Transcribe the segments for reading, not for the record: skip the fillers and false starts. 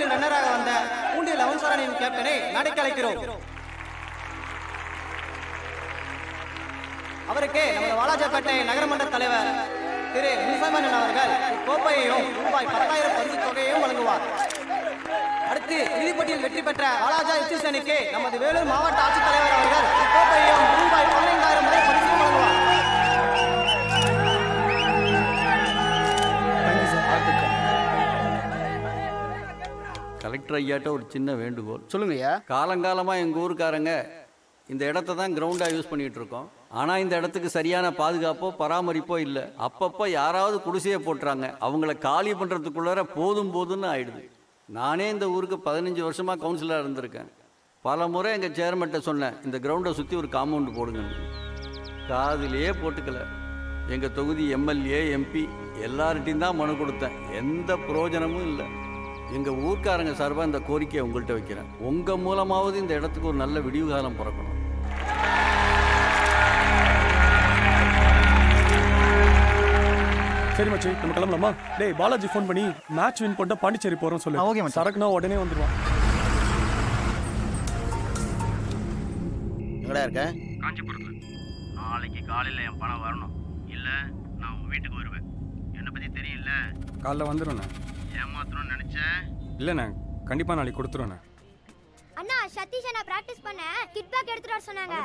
Captain ரன்னராக வந்த பூண்டி லவன்சரனின் கேப்டனை நடைக்கு அழைக்கிறோம். அவருக்கு நமது வாலாஜாப்பேட்டை நகரமன்ற தலைவர் திரு முனிசாமன் அவர்கள் கோப்பையையும் ரூபாய் 10,000 பரிசு தொகையையும் வழங்குவார். அடுத்து இறுதிப்பட்டியில் வெற்றி பெற்ற வாலாஜா எஃப்சி அணிக்கு நமது வேலூர் மாவட்ட ஆட்சித்தலைவர் அவர்கள் கோப்பையையும் ரூபாய் 15,000 பரிசு வழங்குவார். கலெக்டர் ஐயாட்ட ஒரு சின்ன வேண்டுகோள். சொல்லுங்க ஐயா. காலங்காலமாக எங்கள் ஊருக்காரங்க இந்த இடத்த தான் கிரவுண்டாக யூஸ் பண்ணிகிட்டு இருக்கோம். ஆனால் இந்த இடத்துக்கு சரியான பாதுகாப்போ பராமரிப்போ இல்லை. அப்பப்போ யாராவது குடிசையை போட்டுறாங்க. அவங்கள காலி பண்ணுறதுக்குள்ளார போதும் போதும்னு ஆயிடுது. நானே இந்த ஊருக்கு 15 வருஷமாக கவுன்சிலராக இருந்திருக்கேன். பல முறை எங்கள் சேர்மன்ட்ட சொன்னேன், இந்த கிரவுண்டை சுற்றி ஒரு காம்பவுண்டு போடுங்கன்னு. காதிலேயே போட்டுக்கல. எங்கள் தொகுதி எம்எல்ஏ எம்பி எல்லார்கிட்டையும் தான் மனு கொடுத்தேன். எந்த பிரயோஜனமும் இல்லை. எங்கள் ஊர்க்காரங்க சார்பாக இந்த கோரிக்கையை உங்கள்கிட்ட வைக்கிறேன். உங்கள் மூலமாவது இந்த இடத்துக்கு ஒரு நல்ல விடிவு காலம் பிறக்கணும். சரி மச்சி, நம்ம கிளம்பலாமா? டேய் பாலாஜி ஃபோன் பண்ணி மேட்ச் வின் பண்ணிட்டு பாண்டிச்சேரி போகிறோம் சொல்லு. ஓகே மச்சி. சரக்குனா உடனே வந்துடுவான். எங்கடா இருக்க? காஞ்சிபுரத்தில். நாளைக்கு காலையில் என் பணம் வரணும். இல்லை நான் உங்கள் வீட்டுக்கு வருவேன். என்னை பற்றி தெரியல. காலைல வந்துடும்ண்ணே. ஏமாத்தணும்னு நினச்சேன். இல்லைண்ணே, கண்டிப்பாக நாளைக்கு கொடுத்துருவேண்ணே. அண்ணா சதீஷ் அண்ணா பிராக்டிஸ் பண்ண கிட் பேக் எடுத்துட்டு வர சொன்னாங்க.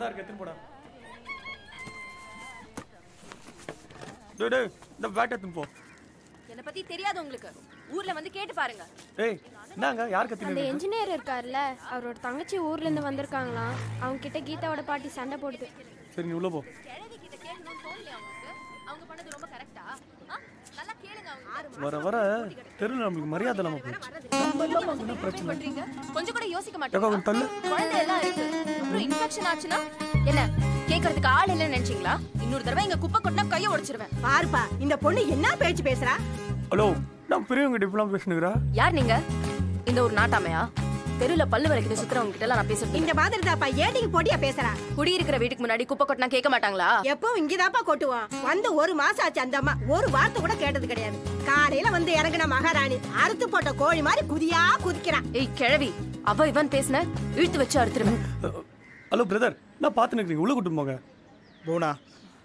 டேய் இந்த பேட் எடுத்து போ. என்ன பத்தி தெரியாது உங்களுக்கு. ஊர்ல வந்து கேட்டு பாருங்க. ஏய் என்னங்க யார் கத்தினீங்க? அந்த இன்ஜினியர் இருக்கார்ல, அவரோட தங்கச்சி ஊர்ல இருந்து வந்திருக்காங்களாம். அவங்க கிட்ட கீதாவோட பாட்டி சண்டை போடுது. சரி நீ உள்ள போ. கேள்வி கிட்ட கேட்கணும் தோணலையா உங்களுக்கு? அவங்க பண்ணது ரொம்ப கரெக்ட்டா? நல்லா கேளுங்க அவங்க. வர வர தெருல நமக்கு மரியாதை இல்லாம போச்சு. என்ன பண்றீங்க? கொஞ்சம் கூட யோசிக்க மாட்டீங்களா? தள்ளு. குழந்தை எல்லாம் இருக்கு. அப்புறம் இன்ஃபெக்ஷன் ஆச்சுனா என்ன? கேக்குறதுக்கு ஆள் இல்லன்னு நினைச்சீங்களா? இன்னொரு தடவை இங்க குப்பை கொட்டினா கையை உடைச்சிருவேன். பாருப்பா இந்த பொண்ணு என்ன பேச்சு பேசுறா? ஹலோ, நான் பெரியவங்க கிட்ட இப்பலாம் பேசுனுங்கறா? யார் நீங்க? இந்த ஒரு நாட்டாமையா? தெருல பல்லு வரைக்கும் சுத்துறவங்க கிட்ட எல்லாம் நான் பேசுறது இந்த மாதிரி தான்ப்பா ஏடிக்கு போட்டியா பேசுறா. குடி இருக்கிற வீட்டுக்கு முன்னாடி குப்பை கொட்டினா கேட்க மாட்டாங்களா? எப்பவும் இங்கதான்ப்பா கொட்டுவான். வந்து ஒரு மாசம் ஆச்சு அந்த அம்மா ஒரு வார்த்தை கூட கேட்டது கிடையாது. காலையில வந்து இறங்குன மகாராணி அறுத்து போட்ட கோழி மாதிரி குதியா குதிக்கிறான். ஏய் கிழவி, அவ இவன் பேசுன இழுத்து வச்சு அறுத்துருவேன். ஹலோ பிரதர், நான் பாத்து நிக்கிறீங்க, உள்ள கூட்டி போங்க. போனா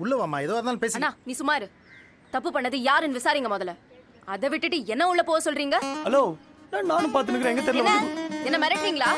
உள்ள வாமா, ஏதோ இருந்தாலும் பேசு. அண்ணா நீ சும்மா இரு. தப்பு பண்ணது யாருன்னு விசாரிங்க முதல்ல. அதை விட்டுட்டு என்ன உள்ள போக சொல்றீங்க? ஹலோ, நானும் பாத்து நிக்கிறேன். எங்க தெரியல. என்ன மிரட்டுறீங்களா?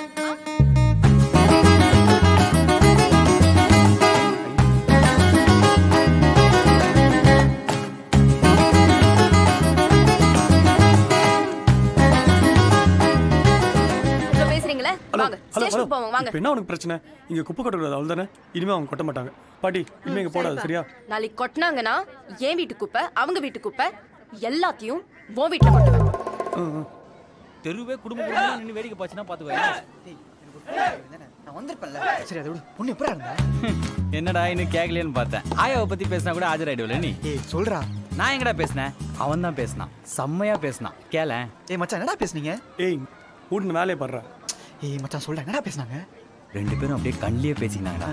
பேசுறீங்களே? வாங்க ஸ்டேஷனுக்கு போவோம் வாங்க. என்ன உனக்கு பிரச்சனை? இங்க குப்பை கொட்டக்கூடாது அவ்வளவுதானே? இனிமே அவங்க கொட்ட மாட்டாங்க. பாட்டி இனிமே இங்க போடாது சரியா? நாளைக்கு கொட்டினாங்கன்னா என் வீட்டு குப்பை அவங்க வீட்டு குப்பை எல்லாத்தையும் உன் வீட்டுல கொட்டுவேன். தெருவே குடும்ப குடும்பமா நின்னு வேடிக்கை பாச்சுனா பாத்துக்கோ. நான் வந்திருப்பேன்ல. சரி அதை விடு. பொண்ணு எப்பரா இருந்தா? என்னடா இன்னும் கேக்கலையேன்னு பார்த்தேன். ஆயாவை பத்தி பேசினா கூட ஆஜராயிடுவல நீ. ஏய் சொல்றா. நான் எங்கடா பேசினேன்? அவன் தான் பேசினான். செம்மையா பேசினான். கேளேன். ஏய் மச்சான் என்னடா பேசுனீங்க? ஏய் ஊடுன வேலைய பண்றா. ஏய் மச்சான் சொல்றா என்னடா பேசுனாங்க? ரெண்டு பேரும் அப்படியே கண்ணிலே பேசினாங்கடா.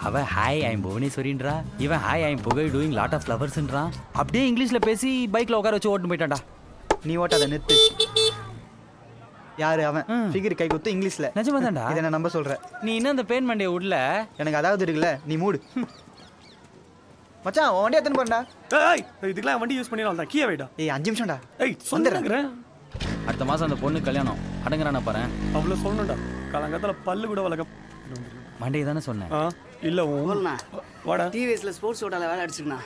அவ ஹாய் ஐ எம் புவனேஸ்வரின்றா, இவன் ஹாய் ஐ எம் புகை டூயிங் லாட் ஆஃப் ஃப்ளவர்ஸ்ன்றான். அப்படியே இங்கிலீஷ்ல பேசி பைக்ல உட்கார வச்சு ஓட்டு போயிட்டான்டா. நீ ஓட்டாத நிறுத்து. யாரு அவன்? ஃபிகர் கை குத்து இங்கிலீஷ்ல. நிஜமா தான்டா. இத நான் நம்ப சொல்றேன். நீ இன்னும் அந்த பெயின் மண்டே உட்ல. எனக்கு அதாவது இருக்குல்ல, நீ மூடு. மச்சான் உன் வண்டி எத்தனை போறடா? ஏய் இதுக்கெல்லாம் வண்டி யூஸ் பண்ணிடலாம் தான். கீய வைடா. ஏய் 5 நிமிஷம்டா. ஏய் சொல்றேன். அடுத்த மாசம் அந்த பொண்ணு கல்யாணம். அடங்கறானே பாரு. அவ்வளவு சொல்லணும்டா. காலங்கத்துல பல்லு கூட வளக்க. மண்டே தானே சொன்னேன். இல்ல வாடா. டிவிஎஸ்ல ஸ்போர்ட்ஸ் ஓட்டால வேலை அடிச்சிருக்கா.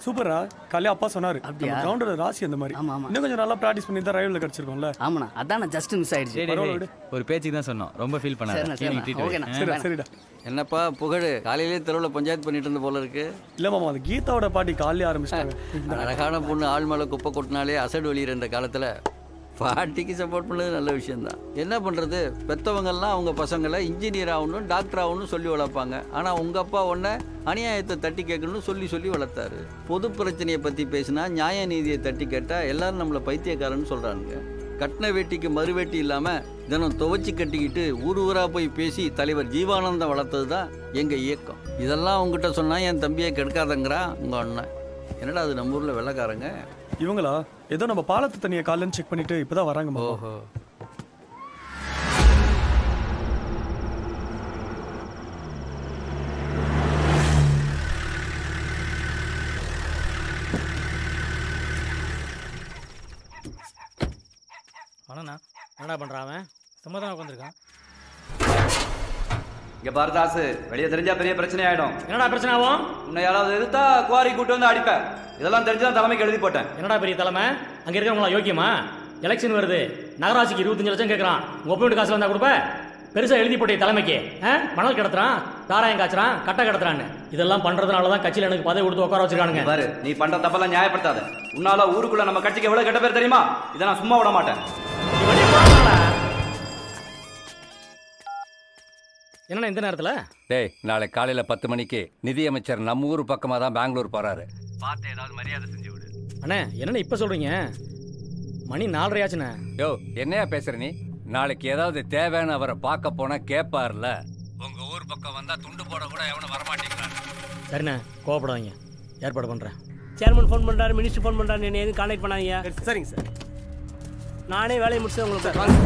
சூப்பரா. காலையில அப்பா சொன்னாரு. நம்ம கிரவுண்டோட ராசி அந்த மாதிரி. இன்னும் கொஞ்சம் நல்லா பிராக்டிஸ் பண்ணி தான் ரைவல்ல கிடைச்சிருக்கோம்ல. ஆமாண்ணா அதான் ஜஸ்ட் மிஸ் ஆயிடுச்சு. ஒரு பேச்சுக்கு தான் சொன்னோம். ரொம்ப ஃபீல் பண்ணாத. சரிடா. என்னப்பா புகழ், காலையிலேயே தெருவில் பஞ்சாயத்து பண்ணிட்டு இருந்த போல இருக்கு. இல்ல மாமா, அது கீதாவோட பாட்டி காலையிலே ஆரம்பிச்சிட்டாங்க. அழகான பொண்ணு ஆள் மேலே குப்பை கொட்டினாலே அசடு வெளியிற காலத்தில் பாட்டிக்கு சப்போர்ட் பண்ணது நல்ல விஷயந்தான். என்ன பண்ணுறது, பெற்றவங்கள்லாம் அவங்க பசங்களை இன்ஜினியர் ஆகணும் டாக்டர் ஆகணும்னு சொல்லி வளர்ப்பாங்க. ஆனால் உங்கள் அப்பா ஒன்றை அநியாயத்தை தட்டி கேட்கணும்னு சொல்லி வளர்த்தாரு. பொது பிரச்சனையை பற்றி பேசினா நியாய நீதியை தட்டி கேட்டால் எல்லாரும் நம்மளை பைத்தியக்காரன்னு சொல்கிறானுங்க. கட்டின வேட்டிக்கு மறு வேட்டி இல்லாமல் தினம் துவச்சி கட்டிக்கிட்டு ஊராக போய் பேசி தலைவர் ஜீவானந்தம் வளர்த்தது தான் எங்கள் இயக்கம். இதெல்லாம் உங்ககிட்ட சொன்னால் என் தம்பியை கெடுக்காதங்கிறான் உங்கள் அண்ணன். என்னடா அது நம்ம ஊரில் வெள்ளைக்காரங்க. இவங்களா? ஏதோ நம்ம பாலத்து தண்ணியை காலைன்னு செக் பண்ணிட்டு இப்பதான் வராங்க. ஓஹோ. வணக்கண்ணா. என்னடா பண்ணுறான் அவன்? சும்மா தான் உட்காந்துருக்கான். இங்க பாரு தாசு, வெளியே தெரிஞ்சா பெரிய பிரச்சனை ஆயிடும். என்னடா பிரச்சனை ஆகும்? உன்னை யாராவது எதிர்த்தா குவாரி கூட்டு வந்து அடிப்பேன். இதெல்லாம் தெரிஞ்சுதான் தலைமைக்கு எழுதி போட்டேன். என்னடா பெரிய தலைமை? அங்கே இருக்கிறவங்களா யோக்கியமா? எலெக்ஷன் வருது, நகராட்சிக்கு 25 லட்சம் கேட்குறான். உங்கள் ஒப்பீடு காசு வந்தா கொடுப்ப? பெருசாக எழுதி போட்டே தலைமைக்கு மணல் கிடத்துறான், தாராயம் காய்ச்சறான், கட்டை கிடத்துறான்னு. இதெல்லாம் பண்றதுனால தான் கட்சியில் எனக்கு பதவி கொடுத்து உட்கார வச்சிருக்கானுங்க. பாரு, நீ பண்ற தப்பெல்லாம் நியாயப்படுத்தாத. உன்னால ஊருக்குள்ள நம்ம கட்சிக்கு எவ்வளவு கெட்ட பேர் தெரியுமா? இதை நான் சும்மா விட மாட்டேன். என்னண்ணா இந்த நேரத்தில்? டேய், நாளை காலையில் 10 மணிக்கு நிதியமைச்சர் நம்ம ஊர் பக்கமாக தான் பெங்களூர் போறாரு. பார்த்து ஏதாவது மரியாதை செஞ்சு விடு. அண்ணே, என்னண்ணே இப்போ சொல்றீங்க? மணி 4:30 ஆச்சுண்ணே. யோ, என்னையா பேசுற நீ? நாளைக்கு ஏதாவது தேவைன்னு அவரை பார்க்க போனா கேட்பார்ல. உங்க ஊர் பக்கம் வந்தா துண்டு போட கூட எவனும் வரமாட்டேங்கிறான். சரிண்ணே, கோவப்படாதீங்க, ஏற்பாடு பண்றேன். சேர்மன் ஃபோன் பண்றாரு, மினிஸ்டர் ஃபோன் பண்றாரு, என்ன எதுவும் கான்டாக்ட் பண்ணாதீங்க. சரிங்க சார். நானே வேலையை முடிச்சு உங்களுக்கு வாங்க.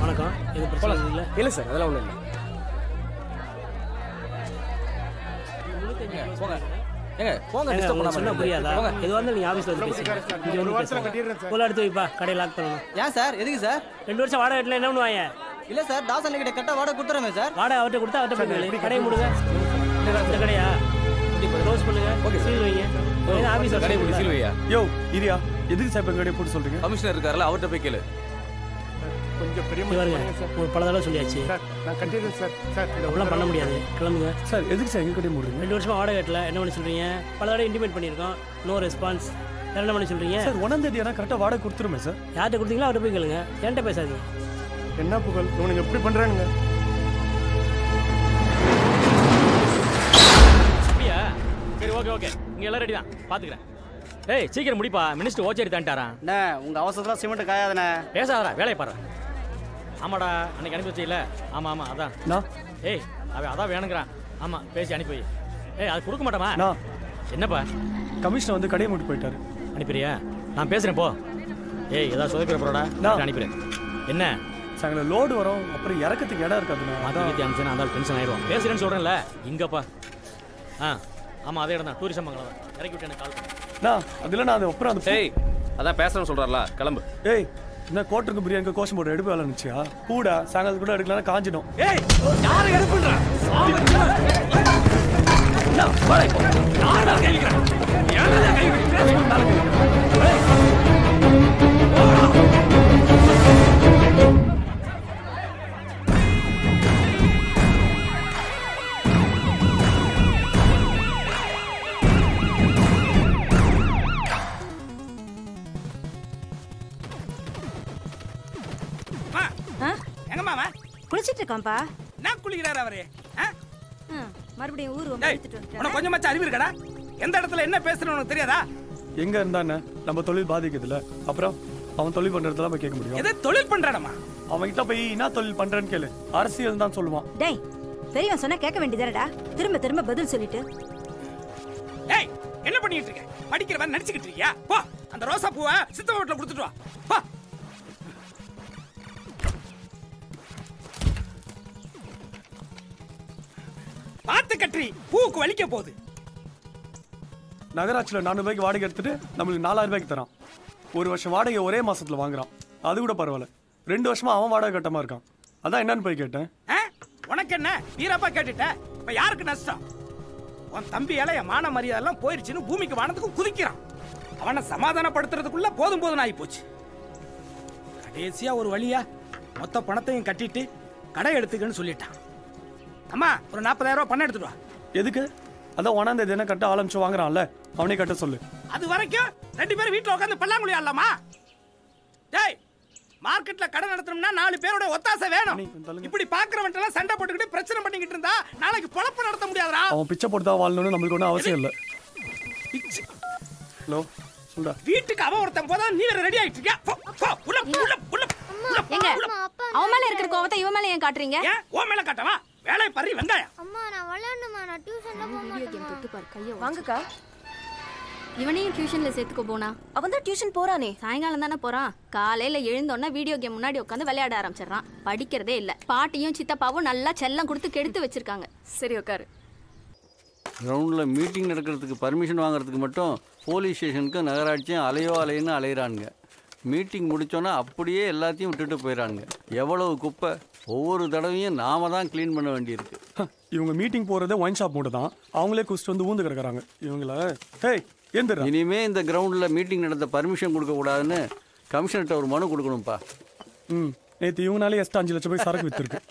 வணக்கம். இது பிரச்சனை இல்லை? இல்லை சார், அதெல்லாம் ஒன்றும் இல்லை. புரியாதா? எது வந்து நீங்க ஆபீஸ்ல வந்து பேசுங்க. இங்க வந்து பேசுங்க. போல எடுத்து வைப்பா, கடையை லாக் பண்ணணும். ஏன் சார்? எதுக்கு சார்? 2 வருஷம் வாடகை கட்டல, என்ன பண்ணுவாங்க? இல்ல சார், தாசன் கிட்ட கட்ட வாடகை கொடுத்துறமே சார். வாடகை அவர்கிட்ட கொடுத்தா அவர்கிட்ட போய் கடையை மூடுங்க. இந்த கடையா க்ளோஸ் பண்ணுங்க. ஓகே, சீல் வைங்க. ஆபீஸ் கடையை போட்டு சீல் வையா? யோ இரியா, எதுக்கு சார் கடையை போட்டு சொல்றீங்க? கமிஷனர் இருக்காருல்ல, அவர்கிட்ட போய் கேளு. கொஞ்சம் பெரிய ஒரு பல தடவை சொல்லியாச்சு. நான் கட்டிடுறேன் சார். சார் இதெல்லாம் பண்ண முடியாது, கிளம்புங்க. சார் எதுக்கு சார் எங்க கடையை மூடுறீங்க? 2 வருஷமா வாடகை கட்டல, என்ன பண்ணி சொல்றீங்க? பல தடவை இன்டிமேட் பண்ணியிருக்கோம், நோ ரெஸ்பான்ஸ். என்ன பண்ணி சொல்றீங்க? சார் 1ஆம் தேதி ஆனால் கரெக்டாக வாடகை கொடுத்துருமே சார். யார்கிட்ட கொடுத்தீங்களோ அவர்கிட்ட போய் கேளுங்க, என்கிட்ட பேசாதீங்க. என்ன புகழ், இவனுங்க எப்படி பண்றானுங்க? அப்படியா? சரி, ஓகே ஓகே, இங்க எல்லாம் ரெடி தான், பாத்துக்கிறேன். ஏய், சீக்கிரம் முடிப்பா, மினிஸ்டர் ஓச்சேரி தான்ட்டாரான். அண்ணா, உங்க அவசரத்துல சிமெண்ட் காயாதண்ணே. பேசாதடா, வேலையை பாரு. ஆமாடா, அன்னைக்கு அனுப்பி வச்சில. ஆமா ஆமா, அதான். ஏய், அவன் அதான் வேணுங்கிறான். ஆமா, பேசி அனுப்பி வை. ஏய், அது கொடுக்க மாட்டோமா? என்னப்பா? கமிஷனர் வந்து கடையை மூடி போயிட்டாரு. அனுப்பிடுறியா? நான் பேசுறேன், போ. ஏய், ஏதாவது சொதக்கிற போறடா, அனுப்பிடுறேன். என்ன சாயங்காலம் லோடு வரும், அப்புறம் இறக்கத்துக்கு இடம் இருக்காதுண்ணா. மாற்றி அனுப்பிச்சு அந்த டென்ஷன் ஆயிடுவோம். பேசுறேன்னு சொல்றேன்ல, இங்கப்பா. ஆமா, அதே இடம் தான், டூரிசம் மங்கலம். இறக்கி விட்டு எனக்கு கால் பண்ணு. அதில் நான் அதை அப்புறம் அந்த ஏய், அதான் பேசுறேன்னு சொல்றாருல, கிளம்பு. ஏய், என்ன கோட்டருக்கு பிரியாணிக்கு கோஷம் போட்டு எடுப்பு வேலை இருந்துச்சியா? கூட சாயங்காலத்து கூட எடுக்கலாம், காஞ்சிடும். ஏய், யாரை எடுப்புன்றா? குளிச்சிட்டு இருக்கான்ப்பா. நான் குளிக்கிறாரு அவரு. மறுபடியும் ஊர் உனக்கு கொஞ்சமாச்சும் அறிவு இருக்கடா? எந்த இடத்துல என்ன பேசுறேன்னு உனக்கு தெரியாதா? எங்க இருந்தானே நம்ம தொழில் பாதிக்குதுல, அப்புறம் அவன் தொழில் பண்றதுலாம் போய் கேட்க முடியும்? எதை தொழில் பண்றானமா? அவன் கிட்ட போய் என்ன தொழில் பண்றேன்னு கேளு, அரசியல் தான் சொல்லுவான். டேய், பெரியவன் சொன்னா கேட்க வேண்டியதானடா, திரும்ப திரும்ப பதில் சொல்லிட்டு. ஏய், என்ன பண்ணிட்டு இருக்க? படிக்கிறவன் நடிச்சுக்கிட்டு இருக்கியா? போ, அந்த ரோசா பூவை சித்தப்பா வீட்டுல கொடுத்துட்டு வா. போ. பார்த்து கட்டி, பூவுக்கு வலிக்க போகுது. நகராட்சியில் 400 ரூபாய்க்கு வாடகை எடுத்துட்டு நம்மளுக்கு 4000 ரூபாய்க்கு தரான். 1 வருஷம் வாடகை ஒரே மாசத்துல வாங்குறான். அது கூட பரவாயில்ல, 2 வருஷமா அவன் வாடகை கட்டமா இருக்கான். அதான் என்னன்னு போய் கேட்டேன். உனக்கு என்ன வீரப்பா கேட்டுட்ட? இப்ப யாருக்கு நஷ்டம்? உன் தம்பியால என் மான மரியாதை எல்லாம் போயிருச்சுன்னு பூமிக்கு வானத்துக்கு குதிக்கிறான். அவனை சமாதானப்படுத்துறதுக்குள்ள போதும் போதும் ஆகி போச்சு. கடைசியா ஒரு வழியா மொத்த பணத்தையும் கட்டிட்டு கடை எடுத்துக்கன்னு சொல்லிட்டான். அம்மா, ஒரு 40,000 ரூபாய் பணம் எடுத்துட்டு வா. எதுக்கு? அதான் 1ஆம் தேதி என்ன கட்ட ஆரம்பிச்சு வாங்குறான்ல, அவனே கட்ட சொல்லு. அது வரைக்கும் 2 பேரும் வீட்டுல உட்காந்து பல்லாங்குழி ஆடலாமா? டேய், மார்க்கெட்ல கடை நடத்தணும்னா 4 பேரோட ஒத்தாசை வேணும். இப்படி பாக்குறவன்ட்ட எல்லாம் சண்டை போட்டுக்கிட்டு பிரச்சனை பண்ணிக்கிட்டு இருந்தா நாளைக்கு பொழப்பு நடத்த முடியாதுடா. அவன் பிச்சை போட்டு தான் வாழணும்னு நம்மளுக்கு ஒன்றும் அவசியம் இல்லை. ஹலோ, சொல்றா. வீட்டுக்கு அவன் ஒருத்தன் போதா, நீ வேற ரெடி ஆயிட்டு இருக்கியா? உள்ள உள்ள உள்ள. எங்க அவன் மேல இருக்கிற கோவத்தை இவன் மேல ஏன் காட்டுறீங்க? ஏன் ஓ மேல காட்டவா? வேலை பறி வெங்காயம். அம்மா, நான் விளையாடணுமா, நான் டியூஷன்ல போக மாட்டேன். வீடியோ கேம் தொட்டு பாரு, கைய வாங்குக்கா. இவனையும் டியூஷன்ல சேர்த்துக்க போனா. அவன் தான் டியூஷன் போறானே. சாயங்காலம் தானே போறான். காலையில எழுந்தோன்னா வீடியோ கேம் முன்னாடி உட்காந்து விளையாட ஆரம்பிச்சிடறான். படிக்கிறதே இல்ல. பாட்டியும் சித்தப்பாவும் நல்லா செல்லம் கொடுத்து கெடுத்து வச்சிருக்காங்க. சரி உட்காரு. கிரவுண்டில் மீட்டிங் நடக்கிறதுக்கு பர்மிஷன் வாங்குறதுக்கு மட்டும் போலீஸ் ஸ்டேஷனுக்கு நகராட்சியும் அலைன்னு அலையிறானுங்க. மீட்டிங் முடித்தோன்னா அப்படியே எல்லாத்தையும் விட்டுட்டு போயிடறானுங்க. எவ்வளவு குப்பை ஒவ்வொரு தடவையும் நாம தான் க்ளீன் பண்ண வேண்டியிருக்கு. இவங்க மீட்டிங் போகிறதே ஒயின் ஷாப் மட்டும் தான். அவங்களே குடிச்சிட்டு வந்து ஊந்து கிடக்குறாங்க இவங்கள. ஹேய் எந்திரா. இனிமே இந்த கிரவுண்டில் மீட்டிங் நடத்த பர்மிஷன் கொடுக்கக்கூடாதுன்னு கமிஷனர்கிட்ட ஒரு மனு கொடுக்கணும்ப்பா. நேற்று இவங்கனாலே எக்ஸ்ட்ரா 5 லட்சம் ரூபாய் சரக்கு விற்றுருக்கு.